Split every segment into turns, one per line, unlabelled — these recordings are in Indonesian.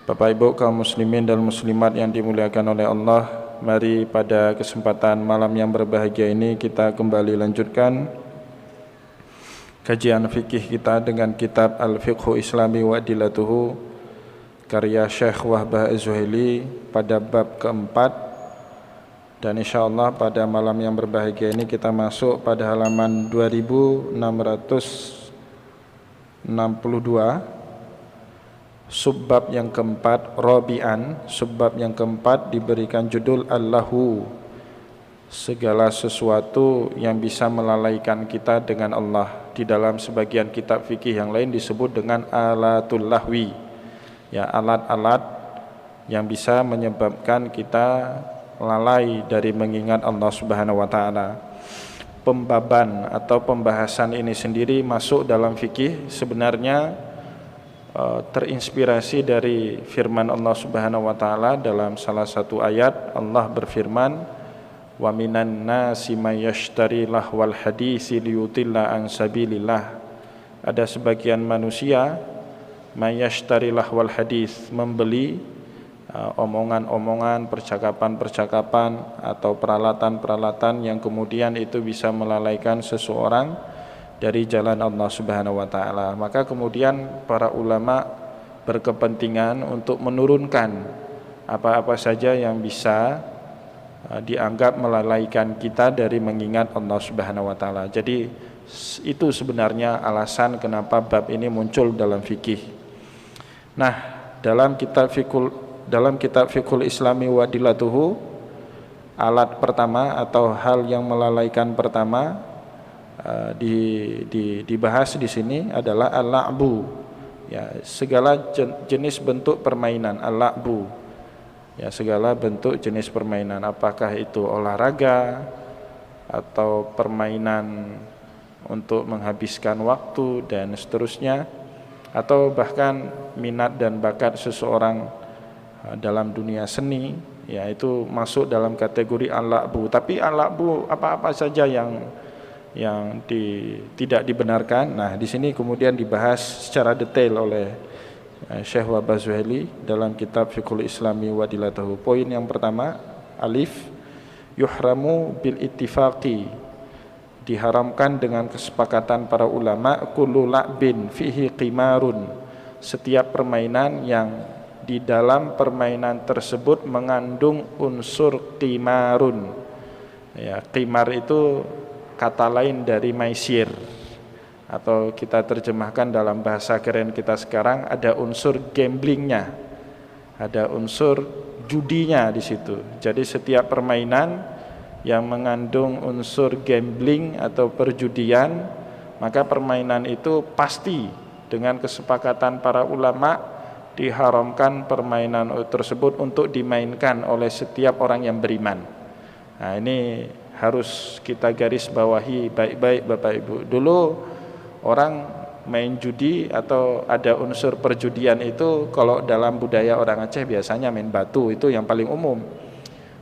Bapak Ibu kaum muslimin dan muslimat yang dimuliakan oleh Allah, mari pada kesempatan malam yang berbahagia ini kita kembali lanjutkan kajian fikih kita dengan kitab Al-Fiqhu Islami wa Adillatuhu karya Syekh Wahbah Az-Zuhaili pada bab keempat. Dan insyaallah pada malam yang berbahagia ini kita masuk pada halaman 2662, subbab yang keempat, Rabi'an. Subbab yang keempat diberikan judul Allahu, segala sesuatu yang bisa melalaikan kita dengan Allah. Di dalam sebagian kitab fikih yang lain disebut dengan alatul lahwi, ya, alat-alat yang bisa menyebabkan kita lalai dari mengingat Allah Subhanahu wa taala. Pembaban atau pembahasan ini sendiri masuk dalam fikih sebenarnya terinspirasi dari firman Allah Subhanahu wa taala dalam salah satu ayat. Allah berfirman, wa minan nasi may yashtari lahwal hadisi liyutilla an sabilillah. Ada sebagian manusia may yashtari lahwal hadis, membeli omongan-omongan, percakapan-percakapan atau peralatan-peralatan yang kemudian itu bisa melalaikan seseorang dari jalan Allah Subhanahu wa taala. Maka kemudian para ulama berkepentingan untuk menurunkan apa-apa saja yang bisa dianggap melalaikan kita dari mengingat Allah Subhanahu wa taala. Jadi itu sebenarnya alasan kenapa bab ini muncul dalam fikih. Nah, dalam kitab Fiqhul Islami wa Adillatuhu, alat pertama atau hal yang melalaikan pertama dibahas di sini adalah al-la'bu, ya, segala jenis bentuk permainan. Al-la'bu, ya, segala bentuk jenis permainan, apakah itu olahraga atau permainan untuk menghabiskan waktu dan seterusnya, atau bahkan minat dan bakat seseorang dalam dunia seni, ya, itu masuk dalam kategori al-la'bu. Tapi al-la'bu apa-apa saja yang tidak dibenarkan. Nah, di sini kemudian dibahas secara detail oleh Syekh Wahbah Az-Zuhaili dalam kitab Fiqhul Islami wa Adillatuhu. Poin yang pertama, alif, yuhramu bil ittifaqi, diharamkan dengan kesepakatan para ulama, kullu la'bin fihi qimarun, setiap permainan yang di dalam permainan tersebut mengandung unsur qimarun. Ya, qimar itu kata lain dari maisir, atau kita terjemahkan dalam bahasa keren kita sekarang, ada unsur gamblingnya, ada unsur judinya di situ. Jadi setiap permainan yang mengandung unsur gambling atau perjudian, maka permainan itu pasti dengan kesepakatan para ulama diharamkan permainan tersebut untuk dimainkan oleh setiap orang yang beriman. Nah, ini harus kita garis bawahi baik-baik Bapak Ibu. Dulu orang main judi atau ada unsur perjudian itu kalau dalam budaya orang Aceh biasanya main batu, itu yang paling umum.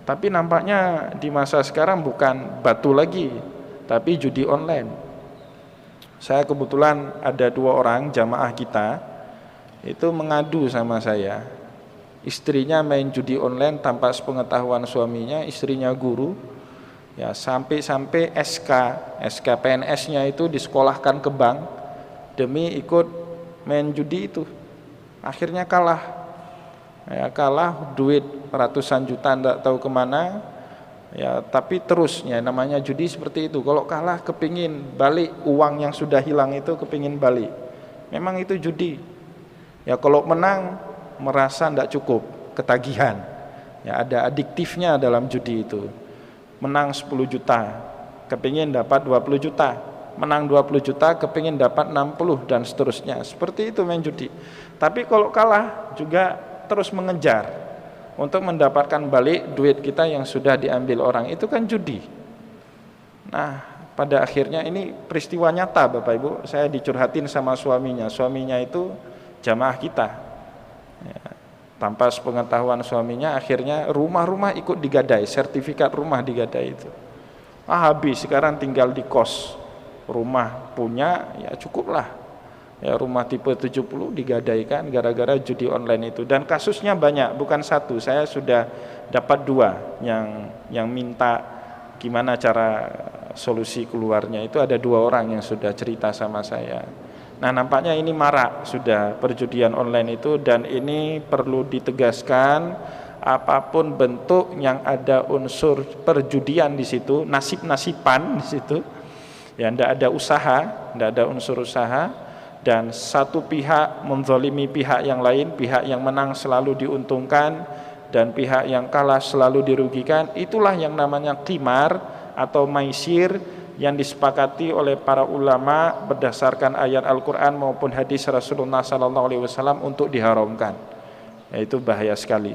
Tapi nampaknya di masa sekarang bukan batu lagi, tapi judi online. Saya kebetulan ada 2 orang jamaah kita itu mengadu sama saya, istrinya main judi online tanpa sepengetahuan suaminya, istrinya guru, ya, sampai SK PNS-nya itu disekolahkan ke bank demi ikut main judi itu. Akhirnya kalah, ya, kalah duit ratusan juta enggak tahu kemana, ya, tapi terus, ya, namanya judi seperti itu. Kalau kalah kepingin balik uang yang sudah hilang itu, kepingin balik. Memang itu judi. Ya, kalau menang merasa tidak cukup, ketagihan. Ya, ada adiktifnya dalam judi itu. Menang 10 juta, kepingin dapat 20 juta. Menang 20 juta, kepingin dapat 60 dan seterusnya. Seperti itu main judi. Tapi kalau kalah juga terus mengejar untuk mendapatkan balik duit kita yang sudah diambil orang. Itu kan judi. Nah, pada akhirnya ini peristiwa nyata Bapak Ibu. Saya dicurhatin sama suaminya. Suaminya itu jamaah kita, ya, tanpa sepengetahuan suaminya akhirnya rumah-rumah ikut digadai, sertifikat rumah digadai itu. Habis, sekarang tinggal di kos, rumah punya, ya cukuplah. Ya, rumah tipe 70 digadaikan gara-gara judi online itu, dan kasusnya banyak, bukan satu. Saya sudah dapat 2 yang minta gimana cara solusi keluarnya. Itu ada 2 orang yang sudah cerita sama saya. Nah, nampaknya ini marak sudah perjudian online itu, dan ini perlu ditegaskan, apapun bentuk yang ada unsur perjudian di situ, nasib-nasiban di situ, ya ndak ada usaha, ndak ada unsur usaha, dan satu pihak menzalimi pihak yang lain, pihak yang menang selalu diuntungkan dan pihak yang kalah selalu dirugikan, itulah yang namanya qimar atau maisir, yang disepakati oleh para ulama berdasarkan ayat Al-Quran maupun hadis Rasulullah SAW untuk diharamkan. Ya, itu bahaya sekali.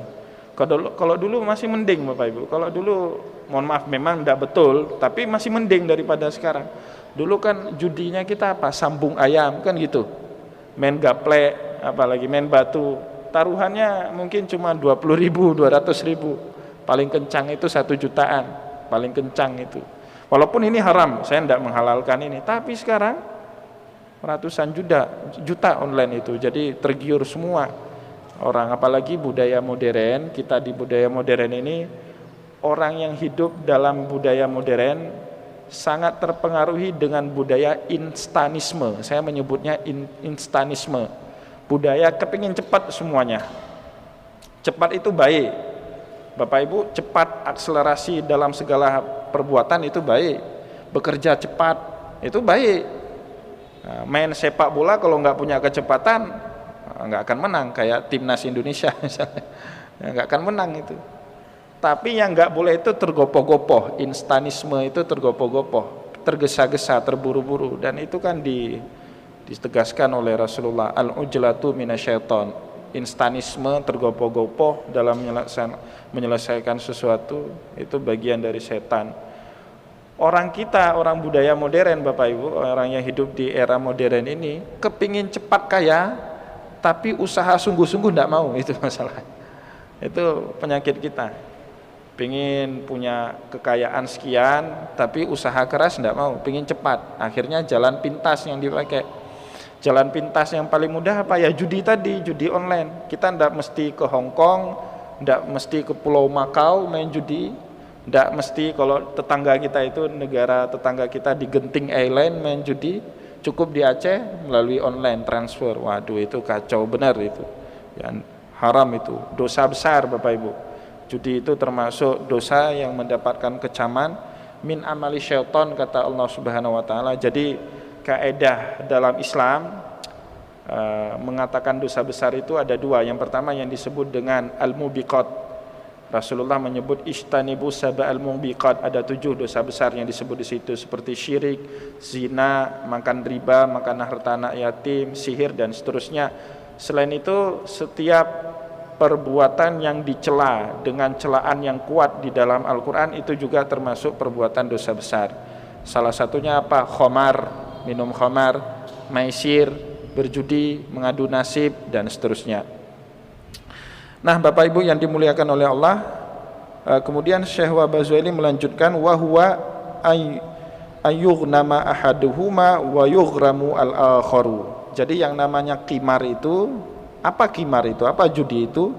Kalau dulu masih mending Bapak Ibu, kalau dulu mohon maaf memang tidak betul, tapi masih mending daripada sekarang. Dulu kan judinya kita apa, sambung ayam kan gitu, main gaplek, apalagi main batu, taruhannya mungkin cuma 20.000, 200.000, paling kencang itu 1 jutaan, paling kencang itu. Walaupun ini haram, saya tidak menghalalkan ini, tapi sekarang ratusan juta online itu, jadi tergiur semua orang, apalagi budaya modern. Kita di budaya modern ini, orang yang hidup dalam budaya modern sangat terpengaruhi dengan budaya instanisme. Saya menyebutnya instanisme, budaya kepingin cepat semuanya. Cepat itu baik Bapak Ibu, cepat akselerasi dalam segala perbuatan itu baik, bekerja cepat itu baik. Nah, main sepak bola kalau nggak punya kecepatan nggak akan menang, kayak timnas Indonesia misalnya, nggak akan menang itu. Tapi yang nggak boleh itu tergopoh-gopoh, instanisme itu tergopoh-gopoh, tergesa-gesa, terburu-buru, dan itu kan ditegaskan oleh Rasulullah, al-ujlatu minasyaiton. Instanisme, tergopoh-gopoh dalam menyelesaikan sesuatu itu bagian dari setan. Orang kita, orang budaya modern Bapak Ibu, orang yang hidup di era modern ini kepingin cepat kaya, tapi usaha sungguh-sungguh tidak mau, itu masalah. Itu penyakit kita. Pingin punya kekayaan sekian, tapi usaha keras tidak mau, pingin cepat. Akhirnya jalan pintas yang dipakai. Jalan pintas yang paling mudah apa ya? Judi tadi, judi online. Kita tidak mesti ke Hong Kong, tidak mesti ke Pulau Macau main judi, tidak mesti kalau tetangga kita itu, negara tetangga kita di Genting Island main judi, cukup di Aceh melalui online transfer. Waduh, itu kacau benar itu. Ya, haram itu, dosa besar Bapak Ibu. Judi itu termasuk dosa yang mendapatkan kecaman, min amali syaiton kata Allah Subhanahu wa taala. Jadi kaidah dalam Islam mengatakan dosa besar itu ada 2. Yang pertama yang disebut dengan al-mubiqat. Rasulullah menyebut istanibu sab'al mubiqat, ada 7 dosa besar yang disebut di situ, seperti syirik, zina, makan riba, makan harta anak yatim, sihir dan seterusnya. Selain itu, setiap perbuatan yang dicela dengan celaan yang kuat di dalam Al-Quran itu juga termasuk perbuatan dosa besar. Salah satunya apa? Khamar, minum khamar, maisir, berjudi, mengadu nasib dan seterusnya. Nah Bapak Ibu yang dimuliakan oleh Allah, kemudian Syekh Wahbazweli melanjutkan, wa huwa ayyughnama ahaduhuma wa yughramu al-akharu. Jadi yang namanya qimar itu, apa qimar itu? Apa judi itu?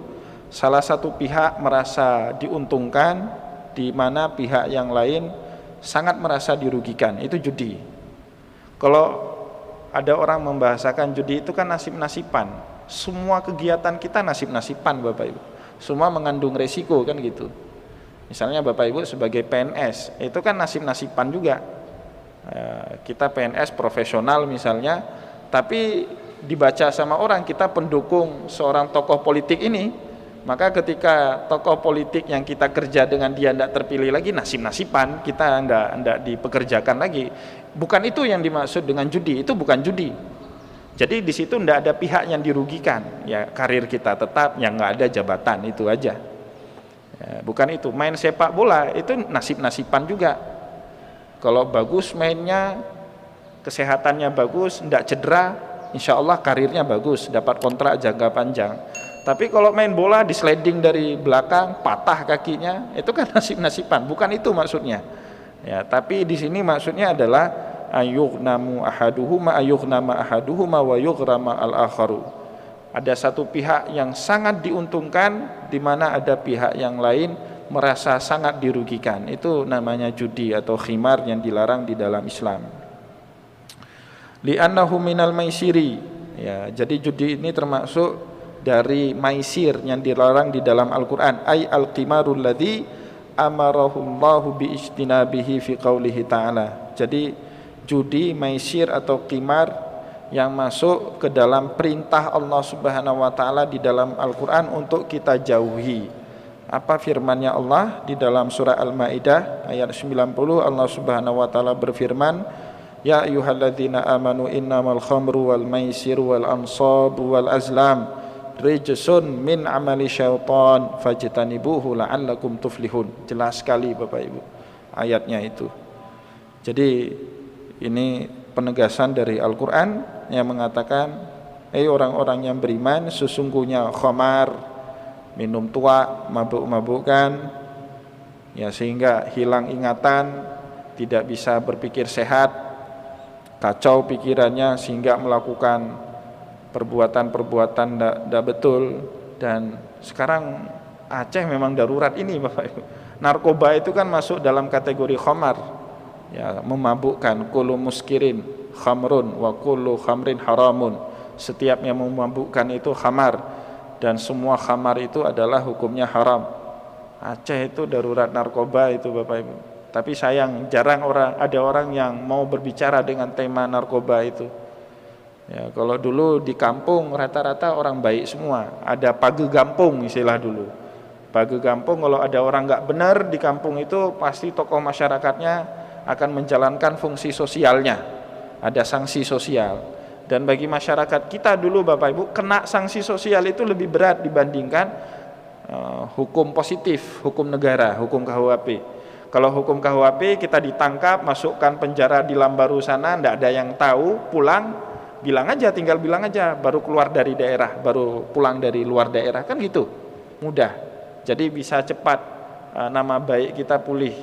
Salah satu pihak merasa diuntungkan, di mana pihak yang lain sangat merasa dirugikan. Itu judi. Kalau ada orang membahasakan judi itu kan nasib-nasiban. Semua kegiatan kita nasib-nasiban Bapak Ibu. Semua mengandung resiko kan gitu. Misalnya Bapak Ibu sebagai PNS, itu kan nasib-nasiban juga. Kita PNS profesional misalnya, tapi dibaca sama orang kita pendukung seorang tokoh politik ini, maka ketika tokoh politik yang kita kerja dengan dia tidak terpilih lagi, nasib-nasiban kita tidak dipekerjakan lagi. Bukan itu yang dimaksud dengan judi, itu bukan judi. Jadi di situ tidak ada pihak yang dirugikan, ya karir kita tetap, yang nggak ada jabatan, itu aja. Ya, bukan itu. Main sepak bola itu nasib-nasiban juga. Kalau bagus mainnya, kesehatannya bagus, tidak cedera, insya Allah karirnya bagus, dapat kontrak jangka panjang. Tapi kalau main bola di sliding dari belakang, patah kakinya, itu kan nasib-nasiban, bukan itu maksudnya. Ya, tapi di sini maksudnya adalah ayughnama ahaduhuma wa yughrama al-akharu. Ada satu pihak yang sangat diuntungkan di mana ada pihak yang lain merasa sangat dirugikan. Itu namanya judi atau khimar yang dilarang di dalam Islam. Li'annahu minal maisiri. Ya, jadi judi ini termasuk dari maisir yang dilarang di dalam Al-Qur'an. Ai al-qimarul ladzi amarahullahu bi'ijtinabihi fi qaulihi ta'ala. Jadi judi, maisir atau qimar yang masuk ke dalam perintah Allah Subhanahu wa taala di dalam Al-Qur'an untuk kita jauhi. Apa firman-Nya Allah di dalam surah Al-Maidah ayat 90, Allah Subhanahu wa taala berfirman, ya ayyuhalladzina amanu innamal khamru wal maisiru wal ansabu wal azlam rijsun min amali syaitan fajtanibuhu la'allakum tuflihun. Jelas sekali Bapak Ibu ayatnya itu. Jadi ini penegasan dari Al-Qur'an yang mengatakan, orang-orang yang beriman, sesungguhnya khamar, minum tua, mabuk-mabukan, ya sehingga hilang ingatan, tidak bisa berpikir sehat, kacau pikirannya sehingga melakukan perbuatan-perbuatan tidak betul. Dan sekarang Aceh memang darurat ini Bapak Ibu. Narkoba itu kan masuk dalam kategori khamar, ya, memabukkan. Kullu muskirin khamrun wa kullu khamrin haramun. Setiap yang memabukkan itu khamar, dan semua khamar itu adalah hukumnya haram. Aceh itu darurat narkoba itu Bapak Ibu. Tapi sayang jarang ada orang yang mau berbicara dengan tema narkoba itu. Ya, kalau dulu di kampung rata-rata orang baik semua. Ada page gampung istilah dulu. Page gampung, kalau ada orang nggak benar di kampung itu pasti tokoh masyarakatnya akan menjalankan fungsi sosialnya. Ada sanksi sosial. Dan bagi masyarakat kita dulu Bapak Ibu, kena sanksi sosial itu lebih berat dibandingkan hukum positif, hukum negara, hukum KUHP. Kalau hukum KUHP kita ditangkap, masukkan penjara di Lambaru sana, tidak ada yang tahu, pulang, tinggal bilang aja, baru keluar dari daerah, baru pulang dari luar daerah, kan gitu, mudah. Jadi bisa cepat nama baik kita pulih.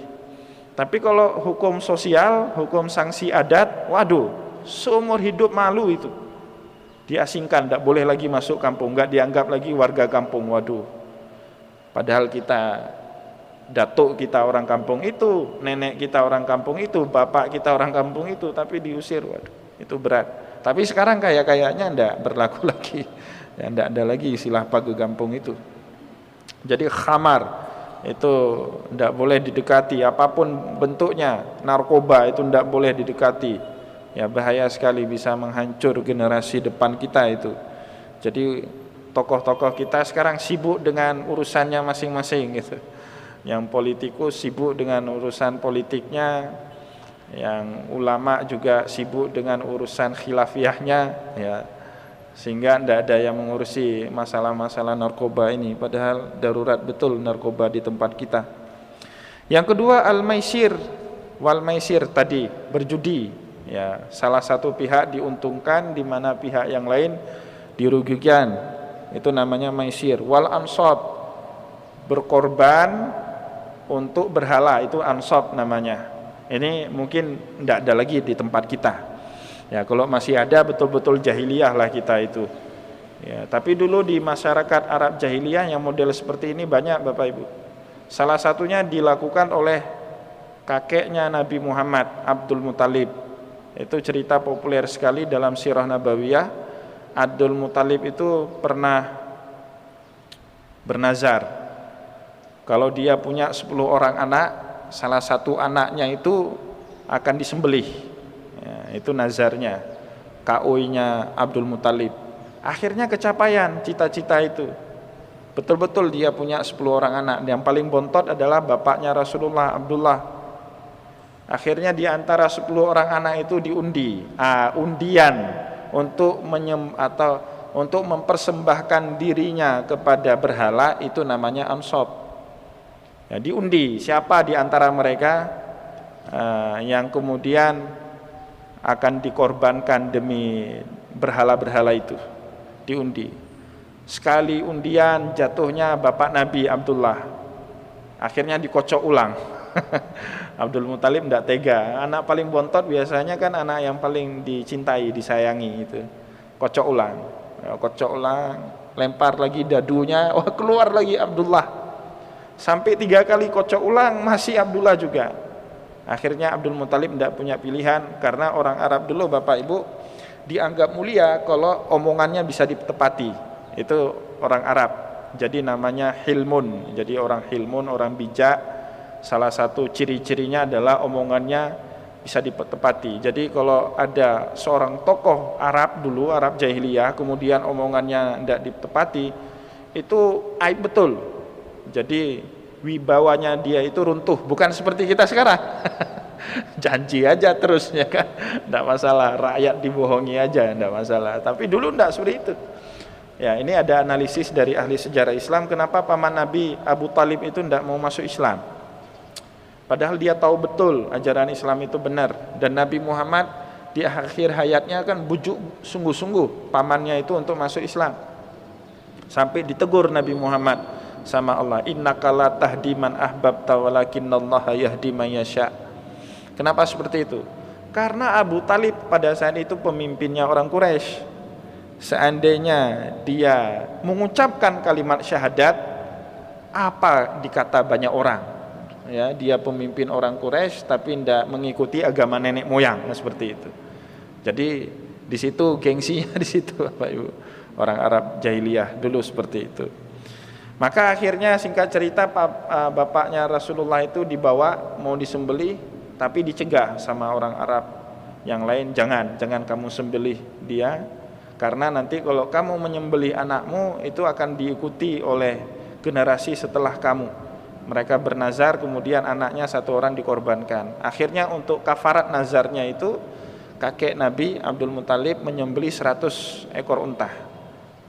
Tapi kalau hukum sosial, hukum sanksi adat, waduh, seumur hidup malu itu. Diasingkan, tidak boleh lagi masuk kampung, nggak dianggap lagi warga kampung, waduh. Padahal datuk kita orang kampung itu, nenek kita orang kampung itu, bapak kita orang kampung itu, tapi diusir, waduh, itu berat. Tapi sekarang kayaknya tidak berlaku lagi, ya, tidak ada lagi istilah page kampung itu. Jadi khamar itu tidak boleh didekati, apapun bentuknya. Narkoba itu tidak boleh didekati, ya, bahaya sekali, bisa menghancur generasi depan kita itu. Jadi tokoh-tokoh kita sekarang sibuk dengan urusannya masing-masing gitu. Yang politikus sibuk dengan urusan politiknya, yang ulama juga sibuk dengan urusan khilafiyahnya, ya, sehingga tidak ada yang mengurusi masalah-masalah narkoba ini, padahal darurat betul narkoba di tempat kita. Yang kedua, al-maisir wal maisir tadi, berjudi, ya, salah satu pihak diuntungkan di mana pihak yang lain dirugikan, itu namanya maisir. Wal ansab, berkorban untuk berhala, itu ansab namanya. Ini mungkin tidak ada lagi di tempat kita. Ya, kalau masih ada betul-betul jahiliyah lah kita itu. Ya, tapi dulu di masyarakat Arab jahiliyah yang model seperti ini banyak Bapak Ibu. Salah satunya dilakukan oleh kakeknya Nabi Muhammad, Abdul Muthalib. Itu cerita populer sekali dalam Sirah Nabawiyah. Abdul Muthalib itu pernah bernazar. Kalau dia punya 10 orang anak, salah satu anaknya itu akan disembelih. Ya, itu nazarnya, KOI-nya Abdul Muthalib. Akhirnya kecapaian cita-cita itu. Betul-betul dia punya 10 orang anak. Yang paling bontot adalah bapaknya Rasulullah, Abdullah. Akhirnya di antara 10 orang anak itu diundi, undian untuk untuk mempersembahkan dirinya kepada berhala, itu namanya ansab. Ya, diundi siapa di antara mereka yang kemudian akan dikorbankan demi berhala-berhala itu, diundi. Sekali undian jatuhnya bapak Nabi Abdullah. Akhirnya dikocok ulang. Abdul Muthalib tidak tega. Anak paling bontot biasanya kan anak yang paling dicintai, disayangi itu. Kocok ulang. Ya, kocok ulang, lempar lagi dadunya, wah keluar lagi Abdullah. Sampai 3 kali kocok ulang masih Abdullah juga. Akhirnya Abdul Muthalib tidak punya pilihan, karena orang Arab dulu Bapak Ibu dianggap mulia kalau omongannya bisa ditepati. Itu orang Arab. Jadi namanya hilmun. Jadi orang hilmun, orang bijak. Salah satu ciri-cirinya adalah omongannya bisa ditepati. Jadi kalau ada seorang tokoh Arab dulu, Arab jahiliyah, kemudian omongannya tidak ditepati, itu aib betul. Jadi wibawanya dia itu runtuh, bukan seperti kita sekarang. Janji aja terus, ya kan, tidak masalah. Rakyat dibohongi aja, tidak masalah. Tapi dulu tidak seperti itu. Ya, ini ada analisis dari ahli sejarah Islam, kenapa paman Nabi Abu Talib itu tidak mau masuk Islam. Padahal dia tahu betul ajaran Islam itu benar, dan Nabi Muhammad di akhir hayatnya kan bujuk sungguh-sungguh pamannya itu untuk masuk Islam. Sampai ditegur Nabi Muhammad sama Allah, innaka la tahdi man ahbabta walakinallaha yahdi man yasha. Kenapa seperti itu? Karena Abu Talib pada saat itu pemimpinnya orang Quraisy. Seandainya dia mengucapkan kalimat syahadat, apa dikata banyak orang? Ya, dia pemimpin orang Quraisy tapi tidak mengikuti agama nenek moyang, seperti itu. Jadi di situ gengsinya di situ Bapak Ibu. Orang Arab jahiliyah dulu seperti itu. Maka akhirnya singkat cerita bapaknya Rasulullah itu dibawa mau disembelih, tapi dicegah sama orang Arab yang lain, jangan kamu sembelih dia, karena nanti kalau kamu menyembelih anakmu itu akan diikuti oleh generasi setelah kamu. Mereka bernazar, kemudian anaknya satu orang dikorbankan. Akhirnya untuk kafarat nazarnya itu kakek Nabi Abdul Muthalib menyembelih 100 ekor unta.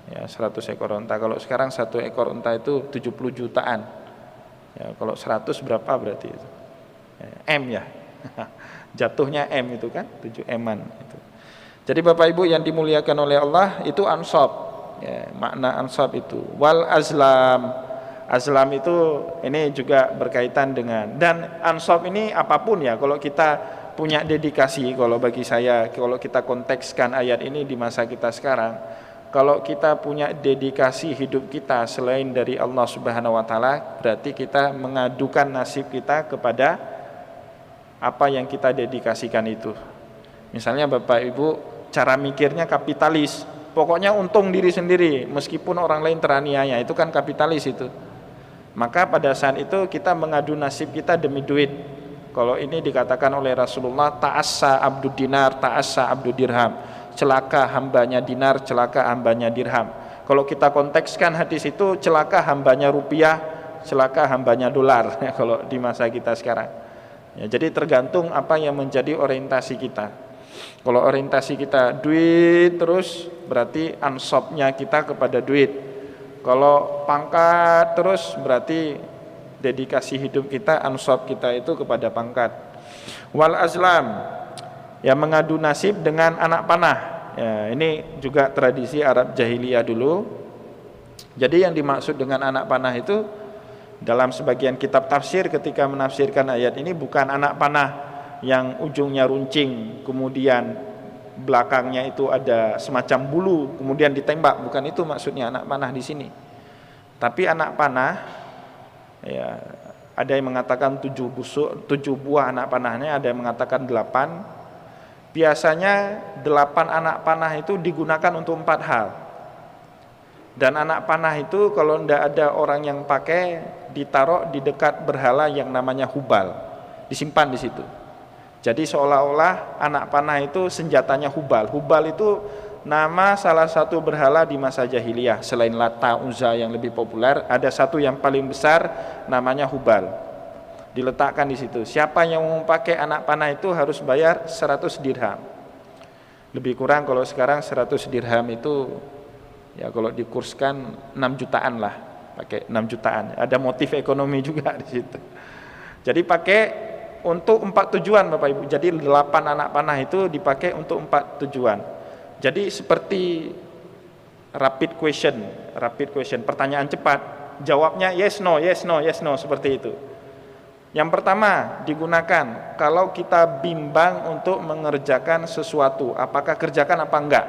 Ya, 100 ekor unta. Kalau sekarang 1 ekor unta itu 70 jutaan. Ya, kalau 100 berapa berarti itu? M ya. Jatuhnya M itu kan, 7 eman itu. Jadi Bapak Ibu yang dimuliakan oleh Allah, itu ansab. Ya, makna ansab itu wal azlam. Azlam itu ini juga berkaitan dengan, dan ansab ini apapun ya, kalau kita punya dedikasi, kalau bagi saya, kalau kita kontekskan ayat ini di masa kita sekarang, kalau kita punya dedikasi hidup kita selain dari Allah Subhanahu wa taala, berarti kita mengadukan nasib kita kepada apa yang kita dedikasikan itu. Misalnya Bapak Ibu cara mikirnya kapitalis, pokoknya untung diri sendiri meskipun orang lain teraniaya, itu kan kapitalis itu. Maka pada saat itu kita mengadu nasib kita demi duit. Kalau ini dikatakan oleh Rasulullah, ta'assa abdu dinar, ta'assa abdu dirham. Celaka hambanya dinar, celaka hambanya dirham. Kalau kita kontekskan hadis itu, celaka hambanya rupiah, celaka hambanya dolar. Kalau di masa kita sekarang. Ya, jadi tergantung apa yang menjadi orientasi kita. Kalau orientasi kita duit terus, berarti ansabnya kita kepada duit. Kalau pangkat terus, berarti dedikasi hidup kita, ansab kita itu kepada pangkat. Wal azlam, yang mengadu nasib dengan anak panah. Ya, ini juga tradisi Arab jahiliyah dulu. Jadi yang dimaksud dengan anak panah itu, dalam sebagian kitab tafsir ketika menafsirkan ayat ini, bukan anak panah yang ujungnya runcing, kemudian belakangnya itu ada semacam bulu, kemudian ditembak, bukan itu maksudnya anak panah di sini. Tapi anak panah, ya, ada yang mengatakan 7 buah anak panahnya, ada yang mengatakan 8. Biasanya 8 anak panah itu digunakan untuk 4 hal. Dan anak panah itu kalau tidak ada orang yang pakai, ditaruh di dekat berhala yang namanya Hubal, disimpan di situ. Jadi seolah-olah anak panah itu senjatanya Hubal. Hubal itu nama salah satu berhala di masa jahiliyah. Selain Lata, Uzza yang lebih populer, ada satu yang paling besar namanya Hubal. Diletakkan di situ. Siapa yang mau pakai anak panah itu harus bayar 100 dirham. Lebih kurang kalau sekarang 100 dirham itu, ya kalau dikurskan 6 jutaan lah. Pakai 6 jutaan. Ada motif ekonomi juga di situ. Jadi pakai untuk 4 tujuan Bapak Ibu. Jadi 8 anak panah itu dipakai untuk 4 tujuan. Jadi seperti rapid question, pertanyaan cepat. Jawabnya yes no, yes no, yes no, seperti itu. Yang pertama digunakan kalau kita bimbang untuk mengerjakan sesuatu, apakah kerjakan apa enggak.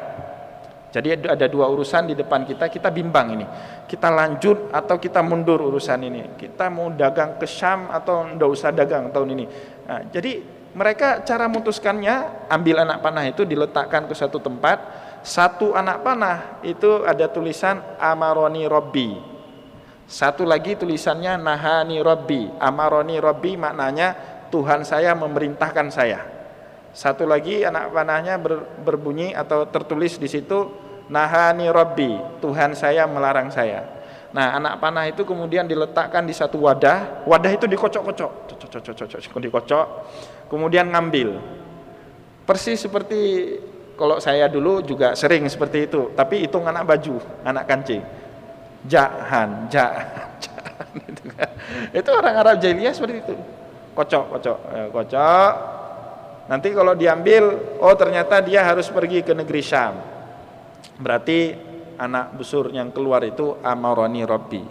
Jadi ada dua urusan di depan kita, kita bimbang ini. Kita lanjut atau kita mundur urusan ini. Kita mau dagang ke Syam atau enggak usah dagang tahun ini. Nah, jadi mereka cara memutuskannya, ambil anak panah itu diletakkan ke satu tempat. Satu anak panah itu ada tulisan amaroni Robbi. Satu lagi tulisannya nahani Robbi. Amaroni Robbi maknanya Tuhan saya memerintahkan saya. Satu lagi anak panahnya berbunyi atau tertulis di situ nahani Robbi, Tuhan saya melarang saya. Nah, anak panah itu kemudian diletakkan di satu wadah. Wadah itu dikocok-kocok, dikocok, kemudian ngambil. Persis seperti kalau saya dulu juga sering seperti itu, tapi hitung anak baju, anak kancing. Jahan gitu kan. Itu orang Arab jahiliyah seperti itu. Kocok. Nanti kalau diambil, oh ternyata dia harus pergi ke negeri Syam. Berarti anak busur yang keluar itu amaroni Robbi,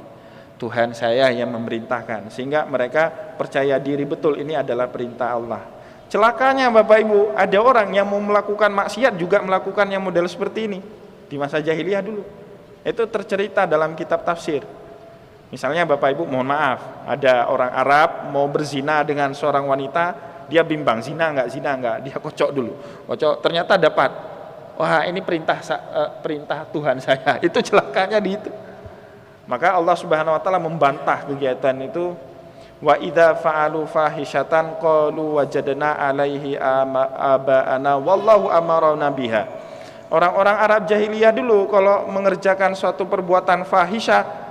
Tuhan saya yang memerintahkan. Sehingga mereka percaya diri betul ini adalah perintah Allah. Celakanya Bapak Ibu, ada orang yang mau melakukan maksiat juga melakukan yang model seperti ini di masa jahiliyah dulu. Itu tercerita dalam kitab tafsir. Misalnya Bapak Ibu, mohon maaf, ada orang Arab mau berzina dengan seorang wanita, dia bimbang zina enggak, dia kocok dulu. Ternyata dapat. Wah, ini perintah Tuhan saya. Itu celakanya di itu. Maka Allah Subhanahu wa taala membantah kegiatan itu. Wa idza fa'alu fahishatan qalu wajadna 'alaihi aba'ana wallahu amarna biha. Orang-orang Arab jahiliyah dulu kalau mengerjakan suatu perbuatan fahisyah,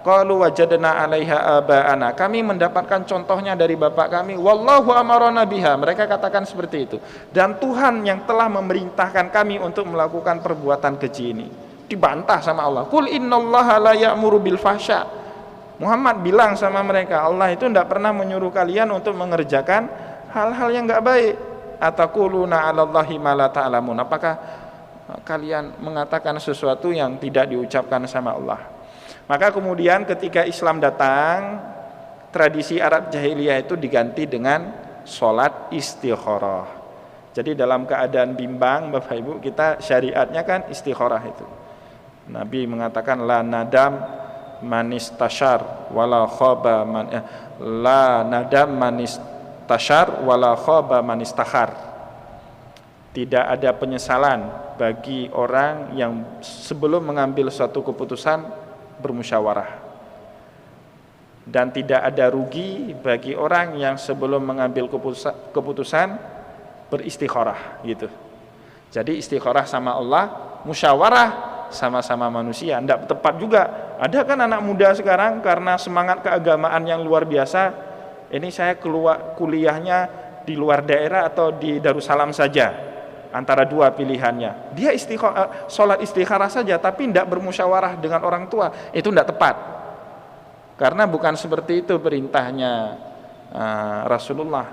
qalu wajadna 'alaiha aba'ana, kami mendapatkan contohnya dari bapak kami, wallahu amarna biha, mereka katakan seperti itu. Dan Tuhan yang telah memerintahkan kami untuk melakukan perbuatan keji ini. Dibantah sama Allah. Qul innallaha la ya'muru bil fahsya. Muhammad bilang sama mereka, Allah itu tidak pernah menyuruh kalian untuk mengerjakan hal-hal yang enggak baik. Ataquluna 'alallahi ma la ta'lamun. Apakah kalian mengatakan sesuatu yang tidak diucapkan sama Allah? Maka kemudian ketika Islam datang, tradisi Arab jahiliyah itu diganti dengan sholat istikharah. Jadi dalam keadaan bimbang Bapak Ibu, kita syariatnya kan istikharah itu. Nabi mengatakan la nadam manistashar wala khaba la nadam manistashar wala khaba manistakhar. Tidak ada penyesalan bagi orang yang sebelum mengambil suatu keputusan bermusyawarah, dan tidak ada rugi bagi orang yang sebelum mengambil keputusan beristikharah gitu. Jadi istikharah sama Allah, musyawarah sama-sama manusia. Tidak tepat juga. Ada kan anak muda sekarang karena semangat keagamaan yang luar biasa, ini saya keluar kuliahnya di luar daerah atau di Darussalam saja. Antara dua pilihannya, dia sholat istikharah saja tapi tidak bermusyawarah dengan orang tua, itu tidak tepat, karena bukan seperti itu perintahnya Rasulullah.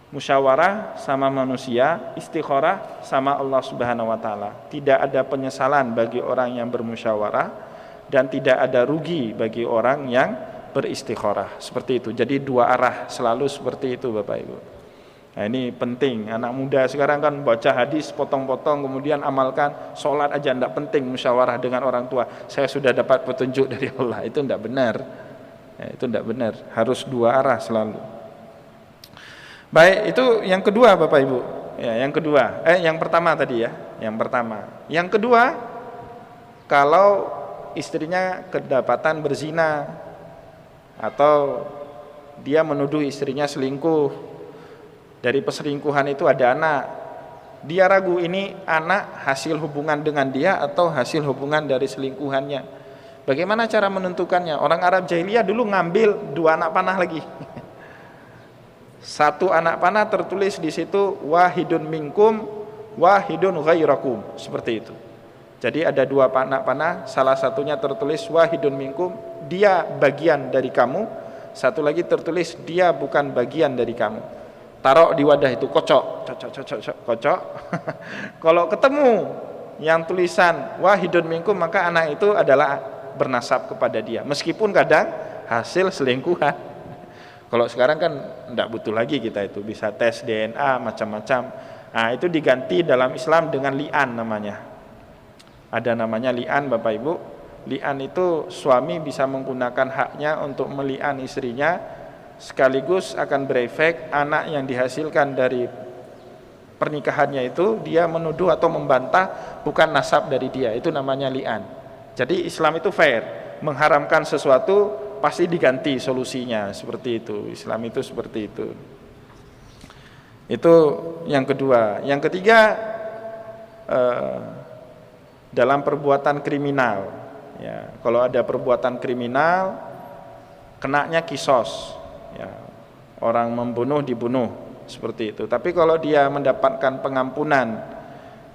Musyawarah sama manusia, istikharah sama Allah Subhanahu wa taala. Tidak ada penyesalan bagi orang yang bermusyawarah dan tidak ada rugi bagi orang yang beristikharah. Seperti itu. Jadi dua arah selalu seperti itu Bapak Ibu. Nah, ini penting. Anak muda sekarang kan baca hadis potong-potong kemudian amalkan, sholat aja tidak penting musyawarah dengan orang tua. Saya sudah dapat petunjuk dari Allah. Itu tidak benar. Itu tidak benar. Harus dua arah selalu. Baik, itu yang kedua Bapak Ibu. Ya, yang kedua. Yang pertama tadi ya. Yang pertama. Yang kedua, kalau istrinya kedapatan berzina atau dia menuduh istrinya selingkuh. Dari perselingkuhan itu ada anak. Dia ragu ini anak hasil hubungan dengan dia atau hasil hubungan dari selingkuhannya. Bagaimana cara menentukannya? Orang Arab jahiliyah dulu ngambil dua anak panah lagi. Satu anak panah tertulis di situ wahidun minkum wahidun ghairakum, seperti itu. Jadi ada dua anak panah, salah satunya tertulis wahidun minkum, dia bagian dari kamu. Satu lagi tertulis dia bukan bagian dari kamu. Taruh di wadah itu, kocok. Kalau ketemu yang tulisan wahidun minkum, maka anak itu adalah bernasab kepada dia, meskipun kadang hasil selingkuhan. Kalau sekarang kan tidak butuh lagi kita itu, bisa tes DNA macam-macam. Nah, itu diganti dalam Islam dengan li'an namanya. Ada namanya li'an, Bapak Ibu. Li'an itu suami bisa menggunakan haknya untuk meli'an istrinya, sekaligus akan berefek anak yang dihasilkan dari pernikahannya itu dia menuduh atau membantah bukan nasab dari dia. Itu namanya li'an. Jadi Islam itu fair, mengharamkan sesuatu pasti diganti solusinya, seperti itu. Islam itu seperti itu. Itu yang kedua. Yang ketiga, dalam perbuatan kriminal. Ya, kalau ada perbuatan kriminal, kenanya kisos. Ya, orang membunuh dibunuh, seperti itu. Tapi kalau dia mendapatkan pengampunan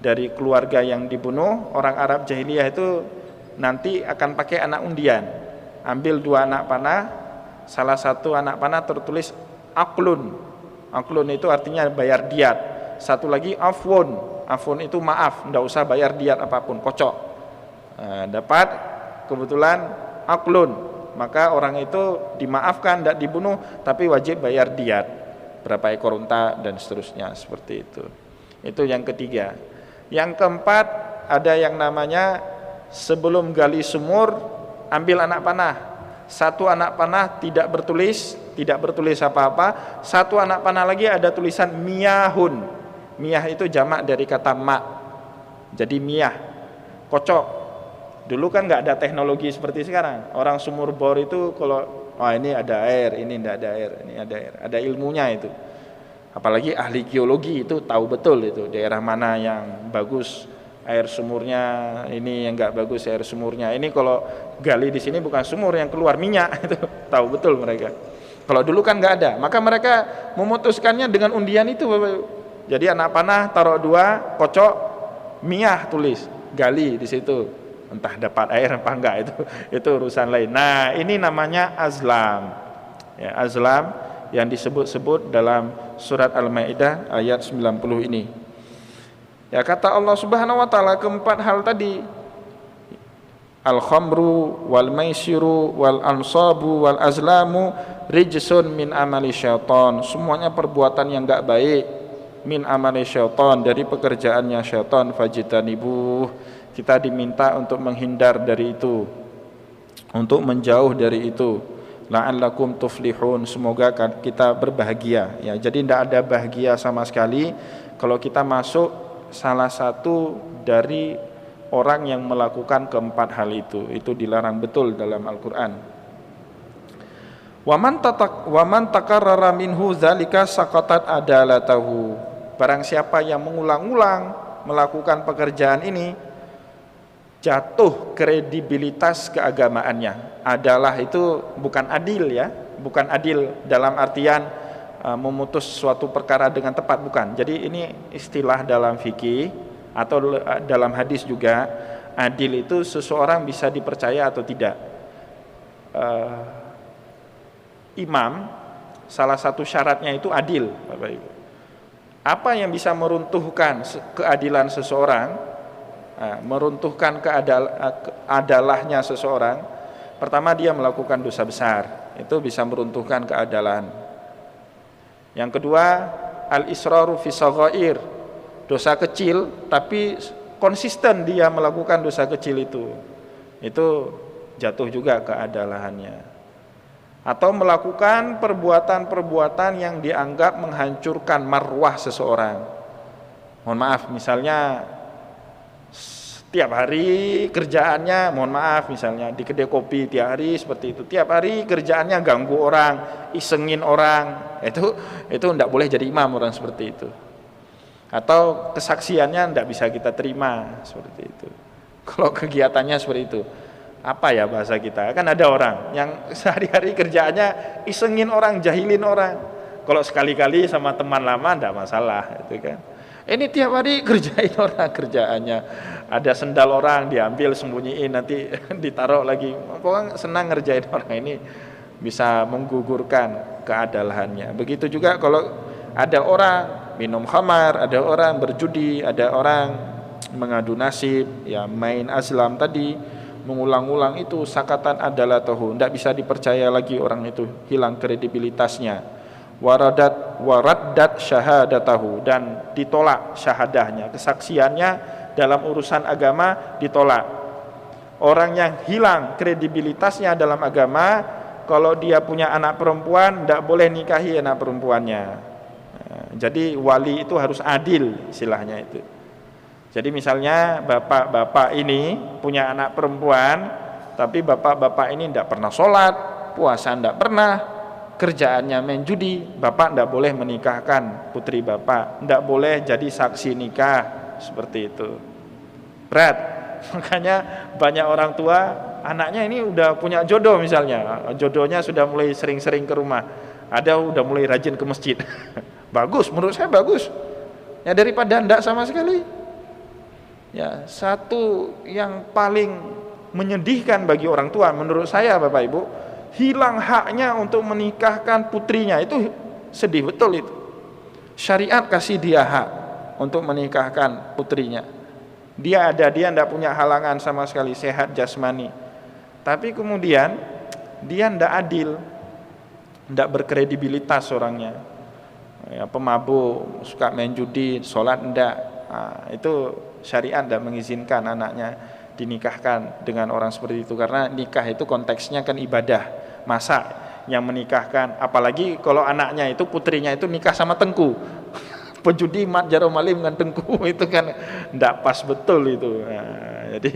dari keluarga yang dibunuh, orang Arab jahiliyah itu nanti akan pakai anak undian. Ambil 2 anak panah, salah satu anak panah tertulis aklun. Aklun itu artinya bayar diat. Satu lagi afwun. Afwun itu maaf, tidak usah bayar diat apapun, kocok. Nah, dapat kebetulan aklun, maka orang itu dimaafkan, tidak dibunuh, tapi wajib bayar diat, berapa ekor unta dan seterusnya, seperti itu. Itu yang ketiga. Yang keempat, ada yang namanya sebelum gali sumur ambil anak panah. Satu anak panah tidak bertulis apa-apa. Satu anak panah lagi ada tulisan miyahun. Miyah itu jamak dari kata ma. Jadi miyah, kocok. Dulu kan nggak ada teknologi seperti sekarang. Orang sumur bor itu kalau ini ada air, ini tidak ada air, ini ada air. Ada ilmunya itu. Apalagi ahli geologi itu tahu betul itu daerah mana yang bagus air sumurnya, ini yang nggak bagus air sumurnya. Ini kalau gali di sini bukan sumur yang keluar minyak, itu tahu betul mereka. Kalau dulu kan nggak ada, maka mereka memutuskannya dengan undian itu. Jadi anak panah taruh 2, kocok, miyah tulis, gali di situ. Entah dapat air apa enggak, itu urusan lain. Nah, ini namanya azlam. Ya, azlam yang disebut-sebut dalam surat Al-Maidah ayat 90 ini. Ya, kata Allah Subhanahu wa taala, keempat hal tadi, al-khamru wal maisiru wal ansabu wal azlamu rijsun min amali syaitan. Semuanya perbuatan yang enggak baik, min amali syaitan, dari pekerjaannya syaitan, fajtanibuh. Kita diminta untuk menghindar dari itu, untuk menjauh dari itu. La'allakum tuflihun, semoga kita berbahagia. Ya, jadi tidak ada bahagia sama sekali kalau kita masuk salah satu dari orang yang melakukan keempat hal itu. Itu dilarang betul dalam Al-Qur'an. Waman takarrara minhu zalika saqatat adalatahu. Barang siapa yang mengulang-ulang melakukan pekerjaan ini, jatuh kredibilitas keagamaannya. Adalah itu bukan adil, ya, bukan adil dalam artian memutus suatu perkara dengan tepat, bukan. Jadi ini istilah dalam fikih atau dalam hadis juga. Adil itu seseorang bisa dipercaya atau tidak. Imam salah satu syaratnya itu adil, Bapak Ibu. Apa yang bisa meruntuhkan keadilan seseorang, meruntuhkan keadalahnya seseorang? Pertama, dia melakukan dosa besar, itu bisa meruntuhkan keadalan. Yang kedua, al-israru fi shaghair, dosa kecil tapi konsisten dia melakukan dosa kecil itu jatuh juga keadalahannya. Atau melakukan perbuatan-perbuatan yang dianggap menghancurkan marwah seseorang. Mohon maaf, misalnya tiap hari kerjaannya, mohon maaf, misalnya di kedai kopi tiap hari seperti itu, tiap hari kerjaannya ganggu orang, isengin orang, itu tidak boleh jadi imam orang seperti itu. Atau kesaksiannya tidak bisa kita terima, seperti itu. Kalau kegiatannya seperti itu, apa ya bahasa kita? Kan ada orang yang sehari-hari kerjaannya isengin orang, jahilin orang. Kalau sekali-kali sama teman lama tidak masalah, itu kan. Ini tiap hari kerjain orang, kerjaannya ada sendal orang diambil, sembunyiin, nanti ditaruh lagi. Pokoknya senang ngerjain orang, ini bisa menggugurkan keadalahannya. Begitu juga kalau ada orang minum khamar, ada orang berjudi, ada orang mengadu nasib, ya main azlam tadi, mengulang-ulang itu sakatan adalah tahu, tidak bisa dipercaya lagi orang itu, hilang kredibilitasnya. Waraddat syahadatahu, dan ditolak syahadahnya, kesaksiannya dalam urusan agama ditolak. Orang yang hilang kredibilitasnya dalam agama, kalau dia punya anak perempuan tidak boleh nikahi anak perempuannya. Jadi wali itu harus adil istilahnya itu. Jadi misalnya bapak-bapak ini punya anak perempuan, tapi bapak-bapak ini tidak pernah sholat, puasa tidak pernah, kerjaannya main judi, bapak tidak boleh menikahkan putri bapak, tidak boleh jadi saksi nikah, seperti itu. Berat. Makanya banyak orang tua anaknya ini udah punya jodoh, misalnya jodohnya sudah mulai sering-sering ke rumah, ada udah mulai rajin ke masjid. Bagus, menurut saya bagus ya, daripada ndak sama sekali. Ya, satu yang paling menyedihkan bagi orang tua menurut saya, Bapak Ibu, hilang haknya untuk menikahkan putrinya, itu sedih betul itu. Syariat kasih dia hak untuk menikahkan putrinya. Dia tidak punya halangan sama sekali, sehat jasmani. Tapi kemudian dia tidak adil, tidak berkredibilitas orangnya. Ya, pemabuk, suka main judi, sholat tidak. Nah, itu syariat tidak mengizinkan anaknya dinikahkan dengan orang seperti itu, karena nikah itu konteksnya kan ibadah. Masa yang menikahkan, apalagi kalau anaknya itu, putrinya itu nikah sama tengku, pejudi mat jaro malim dengan tengku, itu kan tidak pas betul itu. Nah, jadi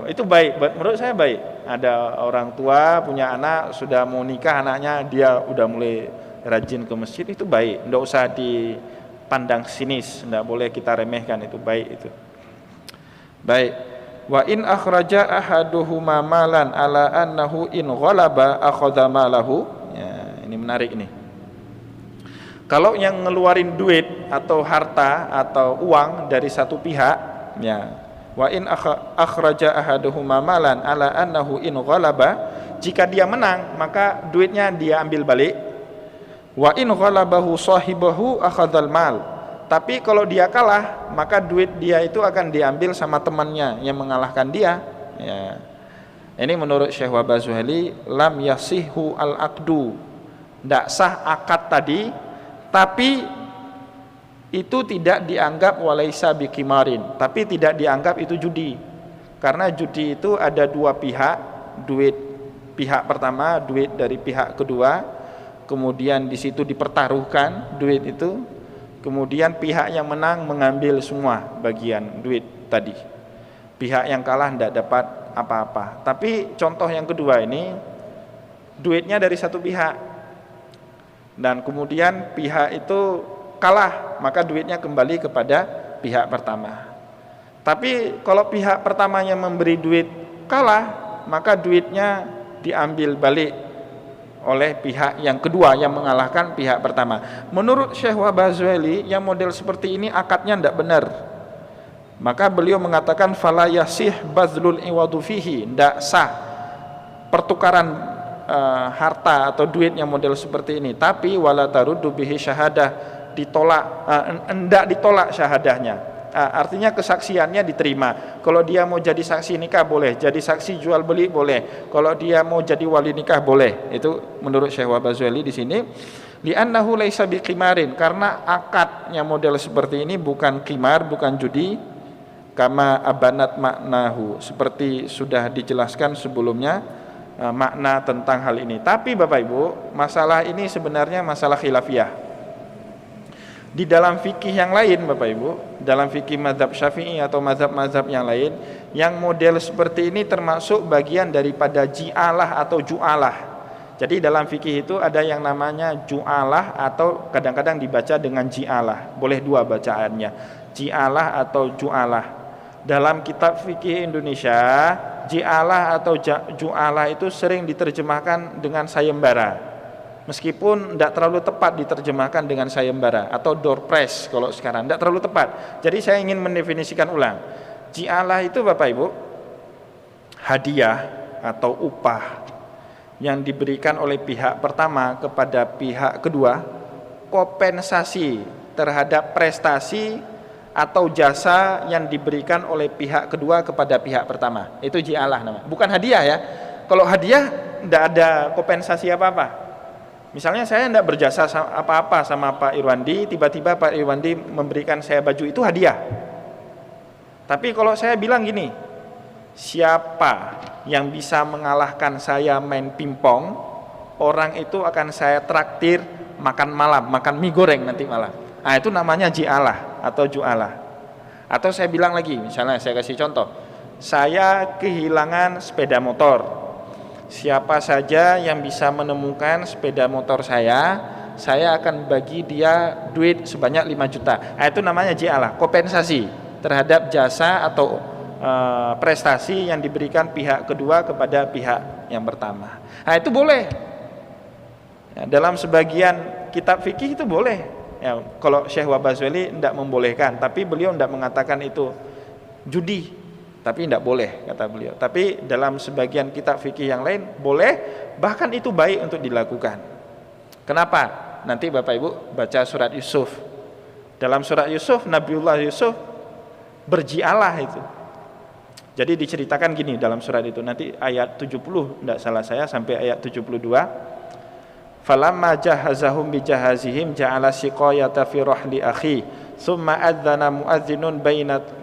itu baik, menurut saya baik. Ada orang tua punya anak, sudah mau nikah anaknya, dia udah mulai rajin ke masjid, itu baik, tidak usah dipandang sinis, tidak boleh kita remehkan, itu baik itu. Baik. Wa in akhraja ahaduhuma malan ala annahu in ghalaba akhadha malahu. Ya, ini menarik ini. Kalau yang ngeluarin duit atau harta atau uang dari satu pihak, ya. Wa in akhraja ahaduhuma malan ala annahu in ghalaba, jika dia menang maka duitnya dia ambil balik. Wa in ghalabahu sahibahu akhadzal mal. Tapi kalau dia kalah, maka duit dia itu akan diambil sama temannya yang mengalahkan dia. Ya. Ini menurut Syekh Wahbah Zuhaili, lam yasihhu al-aqdu. Tidak sah akad tadi, tapi itu tidak dianggap walaisa bikimarin, tapi tidak dianggap itu judi. Karena judi itu ada dua pihak, duit pihak pertama, duit dari pihak kedua. Kemudian di situ dipertaruhkan duit itu, kemudian pihak yang menang mengambil semua bagian duit tadi, pihak yang kalah tidak dapat apa-apa. Tapi contoh yang kedua ini, duitnya dari satu pihak, dan kemudian pihak itu kalah, maka duitnya kembali kepada pihak pertama. Tapi kalau pihak pertamanya memberi duit kalah, maka duitnya diambil balik oleh pihak yang kedua yang mengalahkan pihak pertama. Menurut Syekh Wahbah Zuhaili, yang model seperti ini akadnya tidak benar. Maka beliau mengatakan fala yasih bazlul iwadu fihi, tidak sah pertukaran harta atau duit yang model seperti ini. Tapi wala taruddu bihi syahadah, ditolak, tidak ditolak syahadahnya. Artinya kesaksiannya diterima. Kalau dia mau jadi saksi nikah boleh, jadi saksi jual beli boleh. Kalau dia mau jadi wali nikah boleh. Itu menurut Syekh Wahbah Zuhaili di sini. Li'annahu laisa biqimarin, karena akadnya model seperti ini bukan qimar, bukan judi. Kama abanat maknahu, seperti sudah dijelaskan sebelumnya makna tentang hal ini. Tapi Bapak Ibu, masalah ini sebenarnya masalah khilafiyah. Di dalam fikih yang lain Bapak Ibu, dalam fikih mazhab Syafi'i atau mazhab-mazhab yang lain, yang model seperti ini termasuk bagian daripada ji'alah atau ju'alah. Jadi dalam fikih itu ada yang namanya ju'alah atau kadang-kadang dibaca dengan ji'alah. Boleh dua bacaannya, ji'alah atau ju'alah. Dalam kitab fikih Indonesia, ji'alah atau ju'alah itu sering diterjemahkan dengan sayembara. Meskipun tidak terlalu tepat diterjemahkan dengan sayembara atau door prize kalau sekarang, tidak terlalu tepat. Jadi saya ingin mendefinisikan ulang. Ji'alah itu Bapak Ibu, hadiah atau upah yang diberikan oleh pihak pertama kepada pihak kedua, kompensasi terhadap prestasi atau jasa yang diberikan oleh pihak kedua kepada pihak pertama. Itu ji'alah namanya. Bukan hadiah ya. Kalau hadiah tidak ada kompensasi apa-apa. Misalnya saya tidak berjasa apa-apa sama Pak Irwandi, tiba-tiba Pak Irwandi memberikan saya baju, itu hadiah. Tapi kalau saya bilang gini, siapa yang bisa mengalahkan saya main pingpong, orang itu akan saya traktir makan malam, makan mie goreng nanti malam. Nah, itu namanya ji'alah atau ju'alah. Atau saya bilang lagi, misalnya saya kasih contoh, saya kehilangan sepeda motor. Siapa saja yang bisa menemukan sepeda motor saya akan bagi dia duit sebanyak 5 juta. Nah, itu namanya ji'alah, kompensasi terhadap jasa atau prestasi yang diberikan pihak kedua kepada pihak yang pertama. Nah, itu boleh. Ya, dalam sebagian kitab fikih itu boleh. Ya, kalau Syekh Wabazweli tidak membolehkan, tapi beliau tidak mengatakan itu judi. Tapi tidak boleh, kata beliau. Tapi dalam sebagian kitab fikih yang lain boleh, bahkan itu baik untuk dilakukan. Kenapa? Nanti Bapak Ibu baca surat Yusuf. Dalam surat Yusuf, Nabiullah Yusuf berji'alah itu. Jadi diceritakan gini dalam surat itu, nanti ayat 70, tidak salah saya, sampai ayat 72. Falamma jahazahum bijahazihim ja'ala siqayata fi rahli akhi summa adzana muadzinun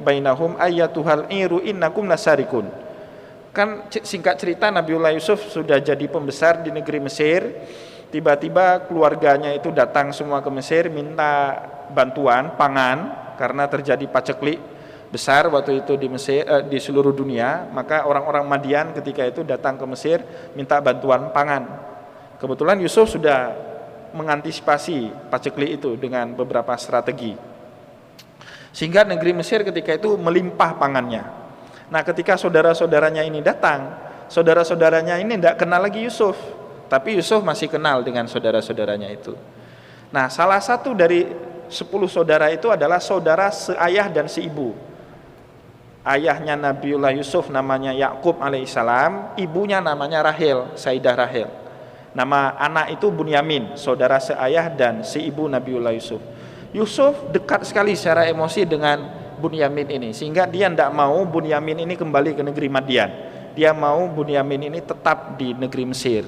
bainahum ayyatuhal iru innakum lasarikun. Kan singkat cerita, Nabiullah Yusuf sudah jadi pembesar di negeri Mesir. Tiba-tiba keluarganya itu datang semua ke Mesir minta bantuan pangan karena terjadi paceklik besar waktu itu di Mesir, di seluruh dunia. Maka orang-orang Madian ketika itu datang ke Mesir minta bantuan pangan. Kebetulan Yusuf sudah mengantisipasi paceklik itu dengan beberapa strategi, sehingga negeri Mesir ketika itu melimpah pangannya. Nah, ketika saudara-saudaranya ini datang, saudara-saudaranya ini tidak kenal lagi Yusuf, tapi Yusuf masih kenal dengan saudara-saudaranya itu. Nah, salah satu dari 10 saudara itu adalah saudara seayah dan seibu. Ayahnya Nabiullah Yusuf namanya Yakub alaihissalam, ibunya namanya Rahel, Sayyidah Rahel. Nama anak itu Bunyamin, saudara seayah dan seibu Nabiullah Yusuf. Yusuf dekat sekali secara emosi dengan Bunyamin ini, sehingga dia tidak mau Bunyamin ini kembali ke negeri Madian. Dia mau Bunyamin ini tetap di negeri Mesir.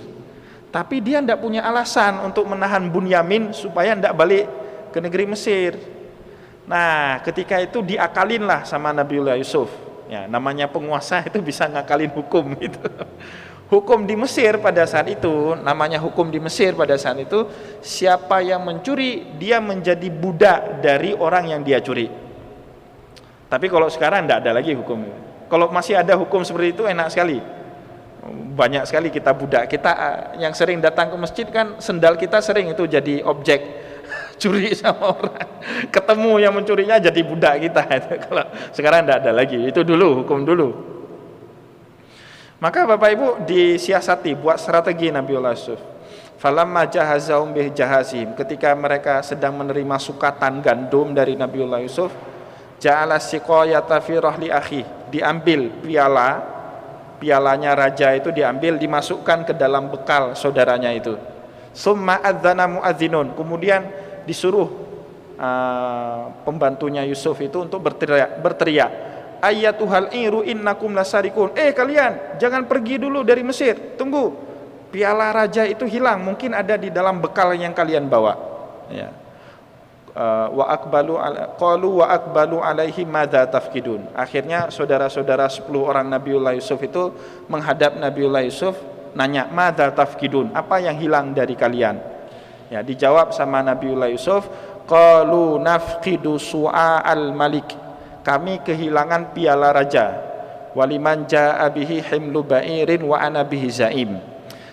Tapi dia tidak punya alasan untuk menahan Bunyamin supaya tidak balik ke negeri Mesir. Nah, ketika itu diakalinlah sama Nabiullah Yusuf. Ya, namanya penguasa itu bisa ngakalin hukum gitu. Hukum di Mesir pada saat itu, namanya hukum di Mesir pada saat itu, siapa yang mencuri, dia menjadi budak dari orang yang dia curi. Tapi kalau sekarang tidak ada lagi hukum. Kalau masih ada hukum seperti itu enak sekali. Banyak sekali kita budak. Kita yang sering datang ke masjid kan, sendal kita sering itu jadi objek curi sama orang. Ketemu yang mencurinya jadi budak kita. Kalau sekarang tidak ada lagi. Itu dulu, hukum dulu. Maka Bapak Ibu disiasati, buat strategi Nabiullah Yusuf. Falamma jahazahum bih jahazihim, ketika mereka sedang menerima sukatan gandum dari Nabiullah Yusuf, ja'ala siqayata fi rahli akhi, diambil pialanya raja itu diambil, dimasukkan ke dalam bekal saudaranya itu. Summa adzana muadzinun, kemudian disuruh pembantunya Yusuf itu untuk berteriak, ayyatuhal iru innakum lasarikun. Kalian jangan pergi dulu dari Mesir, tunggu, piala raja itu hilang, mungkin ada di dalam bekal yang kalian bawa. Ya. Wa aqbalu alaihi madza tafkidun. Akhirnya saudara-saudara 10 orang Nabiullah Yusuf itu menghadap Nabiullah Yusuf, nanya, madza tafkidun, apa yang hilang dari kalian? Ya, dijawab sama Nabiullah Yusuf, qalu nafqidu su'al malik, kami kehilangan piala raja. Waliman jaa bihi himlu ba'irin wa ana bihi zaim.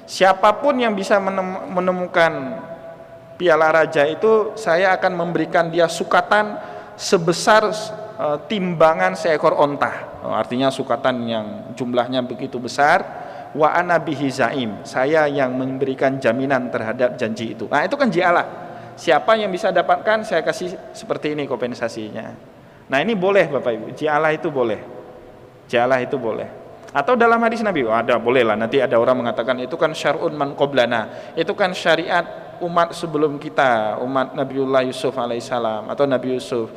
Siapapun yang bisa menemukan piala raja itu, saya akan memberikan dia sukatan sebesar timbangan seekor onta. Artinya sukatan yang jumlahnya begitu besar. Wa ana bihi zaim, saya yang memberikan jaminan terhadap janji itu. Nah, itu kan ji'alah. Siapa yang bisa dapatkan, saya kasih seperti ini kompensasinya. Nah, ini boleh Bapak Ibu, ji'alah itu boleh. Ji'alah itu boleh. Atau dalam hadis Nabi, ada boleh lah. Nanti ada orang mengatakan itu kan syar'un man qablana, itu kan syariat umat sebelum kita, umat Nabiullah Yusuf alaihissalam atau Nabi Yusuf.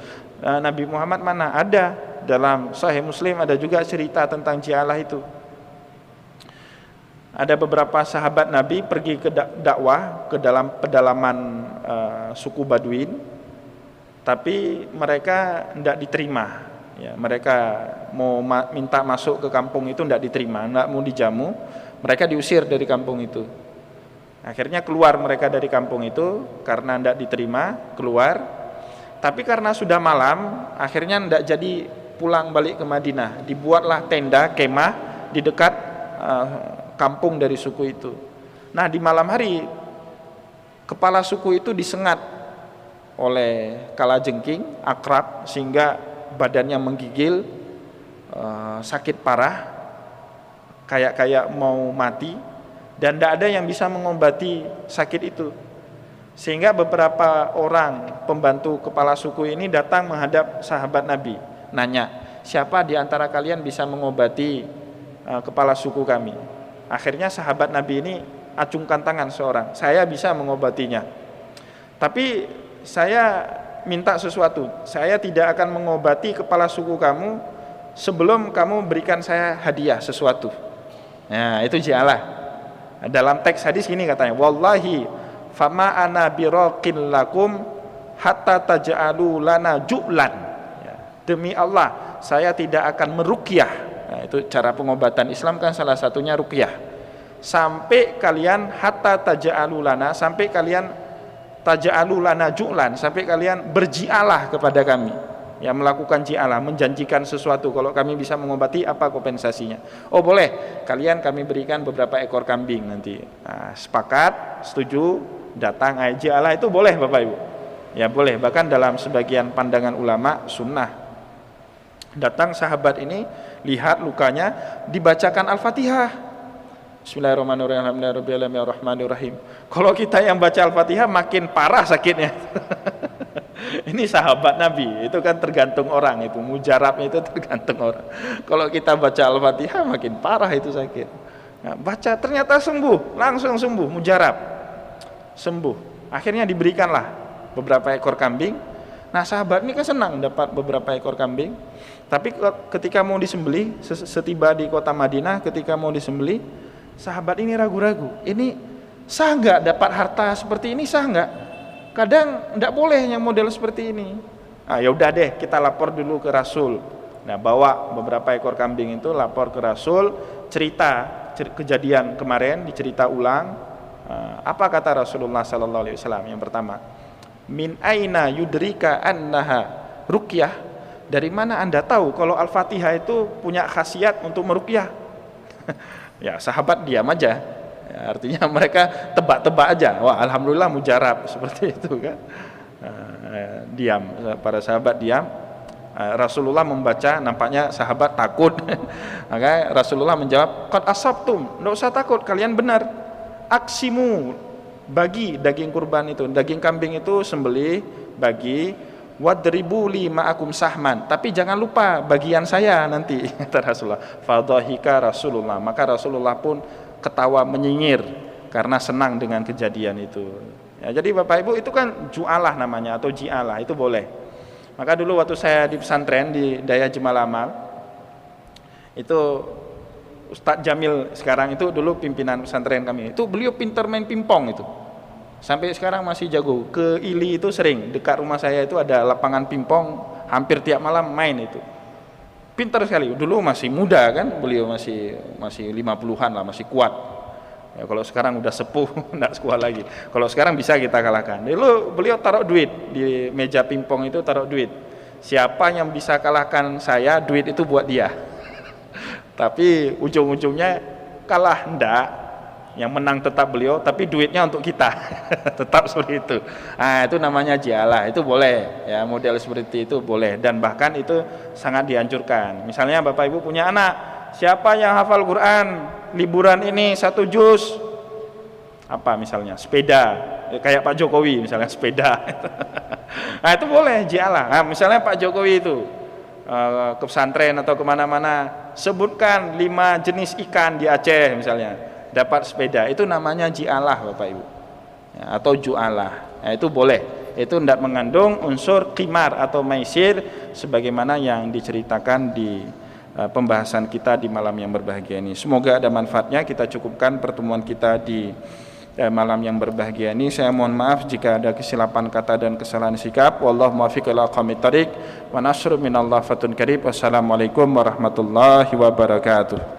Nabi Muhammad mana? Ada, dalam Sahih Muslim ada juga cerita tentang jialah itu. Ada beberapa sahabat Nabi pergi ke dakwah ke dalam pedalaman suku Baduin, tapi mereka tidak diterima. Ya, mereka mau minta masuk ke kampung itu tidak diterima, tidak mau dijamu, mereka diusir dari kampung itu. Akhirnya keluar mereka dari kampung itu karena tidak diterima, keluar. Tapi karena sudah malam, akhirnya tidak jadi pulang balik ke Madinah. Dibuatlah tenda, kemah di dekat kampung dari suku itu. Nah, di malam hari kepala suku itu disengat oleh kalajengking, akrab, sehingga badannya menggigil, sakit parah, kayak mau mati, dan tidak ada yang bisa mengobati sakit itu. Sehingga beberapa orang pembantu kepala suku ini datang menghadap sahabat Nabi, nanya, siapa di antara kalian bisa mengobati kepala suku kami? Akhirnya sahabat Nabi ini acungkan tangan seorang, saya bisa mengobatinya, tapi saya minta sesuatu, saya tidak akan mengobati kepala suku kamu sebelum kamu berikan saya hadiah sesuatu. Nah, itu jialah. Dalam teks hadis ini katanya, wallahi fama ana biraqin lakum hatta taj'alu lana ju'lan. Ya, demi Allah saya tidak akan meruqyah. Nah, itu cara pengobatan Islam kan salah satunya ruqyah. Sampai kalian hatta taj'alu lana, sampai kalian taj'alu lana ju'lan, sampai kalian berjialah kepada kami. Ya, melakukan jialah, menjanjikan sesuatu, kalau kami bisa mengobati apa kompensasinya. Oh boleh, kami berikan beberapa ekor kambing nanti. Nah, sepakat, setuju, datang, jialah itu boleh Bapak Ibu. Ya boleh, bahkan dalam sebagian pandangan ulama sunnah. Datang sahabat ini, lihat lukanya, dibacakan Al-Fatihah. Bismillahirrahmanirrahim. Kalau kita yang baca Al-Fatihah makin parah sakitnya. Ini sahabat Nabi, itu kan tergantung orang, itu mujarabnya itu tergantung orang. Kalau kita baca Al-Fatihah makin parah itu sakit. Nah, baca ternyata sembuh, langsung sembuh, mujarab, sembuh. Akhirnya diberikanlah beberapa ekor kambing. Nah, sahabat ini kan senang dapat beberapa ekor kambing. Tapi ketika mau disembelih, setiba di kota Madinah, ketika mau disembelih, sahabat ini ragu-ragu. Ini sah nggak dapat harta seperti ini, sah nggak? Kadang tidak boleh yang model seperti ini. Ah, ya udah deh, kita lapor dulu ke Rasul. Nah, bawa beberapa ekor kambing itu, lapor ke Rasul, cerita kejadian kemarin, dicerita ulang. Apa kata Rasulullah sallallahu alaihi wasallam? Yang pertama, min aina yudrika annaha ruqyah? Dari mana Anda tahu kalau Al-Fatihah itu punya khasiat untuk meruqyah? Ya, sahabat diam aja. Ya, artinya mereka tebak-tebak aja. Wah, alhamdulillah mujarab seperti itu kan. Diam, para sahabat diam. Rasulullah membaca, nampaknya sahabat takut. Maka Rasulullah menjawab, qad asabtum, enggak usah takut, kalian benar. Aksimu, bagi daging kurban itu, daging kambing itu sembelih, bagi, wadribu li ma'akum sahman, tapi jangan lupa bagian saya nanti, kata Rasulullah. Fadhahika Rasulullah, maka Rasulullah pun ketawa menyinyir karena senang dengan kejadian itu. Ya, jadi Bapak Ibu itu kan ju'alah namanya atau ji'alah, itu boleh. Maka dulu waktu saya di pesantren di Daya Jemalamal, itu Ustadz Jamil sekarang itu dulu pimpinan pesantren kami. Itu beliau pintar main pingpong itu. Sampai sekarang masih jago. Ke Ili itu sering, dekat rumah saya itu ada lapangan pingpong, hampir tiap malam main itu. Pintar sekali. Dulu masih muda kan, beliau masih 50-an lah, masih kuat. Ya, kalau sekarang udah sepuh, enggak sekuat lagi. Kalau sekarang bisa kita kalahkan. Dulu beliau taruh duit di meja pingpong itu, taruh duit. Siapa yang bisa kalahkan saya, duit itu buat dia. Tapi ujung-ujungnya kalah enggak. Yang menang tetap beliau, tapi duitnya untuk kita. Tetap seperti itu. Nah, itu namanya jialah, itu boleh ya, model seperti itu boleh, dan bahkan itu sangat dianjurkan. Misalnya Bapak Ibu punya anak, siapa yang hafal Quran liburan ini 1 juz, apa misalnya sepeda, kayak Pak Jokowi misalnya sepeda. Nah, itu boleh jialah. Nah, misalnya Pak Jokowi itu ke pesantren atau kemana-mana, sebutkan 5 jenis ikan di Aceh misalnya, dapat sepeda, itu namanya jialah Bapak Ibu ya, atau jualah. Nah, itu boleh, itu tidak mengandung unsur qimar atau maisir sebagaimana yang diceritakan di pembahasan kita di malam yang berbahagia ini. Semoga ada manfaatnya. Kita cukupkan pertemuan kita di malam yang berbahagia ini. Saya mohon maaf jika ada kesilapan kata dan kesalahan sikap. Wallahu muwaffiq ila aqwamit thariq wa nasru minallah fatun karib. Wassalamualaikum warahmatullahi wabarakatuh.